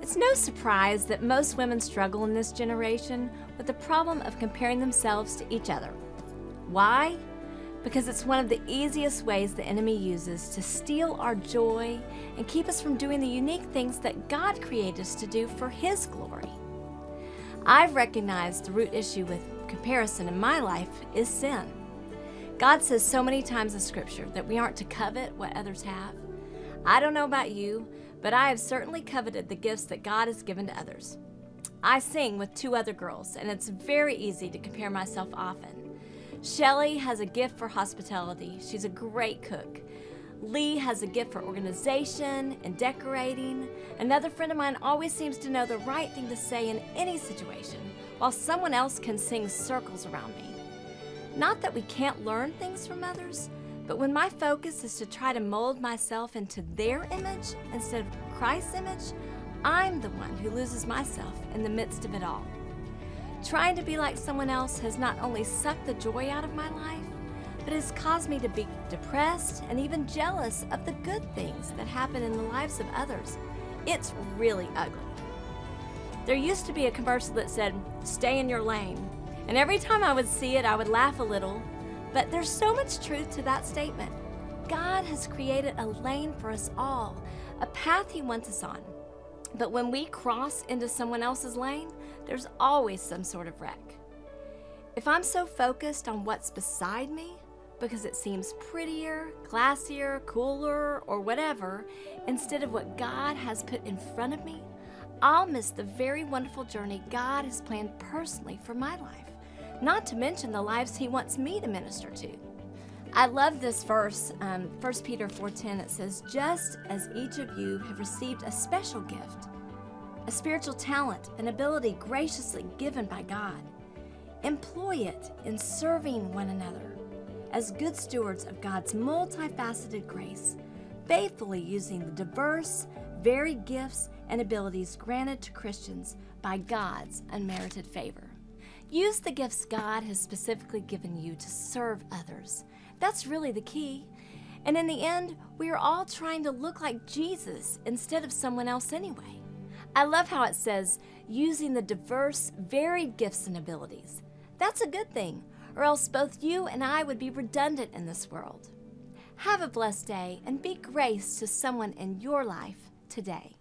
It's no surprise that most women struggle in this generation with the problem of comparing themselves to each other. Why? Because it's one of the easiest ways the enemy uses to steal our joy and keep us from doing the unique things that God created us to do for His glory. I've recognized the root issue with comparison in my life is sin. God says so many times in Scripture that we aren't to covet what others have. I don't know about you, but I have certainly coveted the gifts that God has given to others. I sing with 2 other girls, and it's very easy to compare myself often. Shelly has a gift for hospitality. She's a great cook. Lee has a gift for organization and decorating. Another friend of mine always seems to know the right thing to say in any situation, while someone else can sing circles around me. Not that we can't learn things from others, but when my focus is to try to mold myself into their image instead of Christ's image, I'm the one who loses myself in the midst of it all. Trying to be like someone else has not only sucked the joy out of my life, but has caused me to be depressed and even jealous of the good things that happen in the lives of others. It's really ugly. There used to be a commercial that said, "Stay in your lane," and every time I would see it, I would laugh a little. But there's so much truth to that statement. God has created a lane for us all, a path He wants us on. But when we cross into someone else's lane, there's always some sort of wreck. If I'm so focused on what's beside me, because it seems prettier, classier, cooler, or whatever, instead of what God has put in front of me, I'll miss the very wonderful journey God has planned personally for my life. Not to mention the lives He wants me to minister to. I love this verse, 1 Peter 4:10. It says, "Just as each of you have received a special gift, a spiritual talent, an ability graciously given by God, employ it in serving one another as good stewards of God's multifaceted grace, faithfully using the diverse, varied gifts and abilities granted to Christians by God's unmerited favor." Use the gifts God has specifically given you to serve others. That's really the key. And in the end, we are all trying to look like Jesus instead of someone else anyway. I love how it says, using the diverse, varied gifts and abilities. That's a good thing, or else both you and I would be redundant in this world. Have a blessed day and be grace to someone in your life today.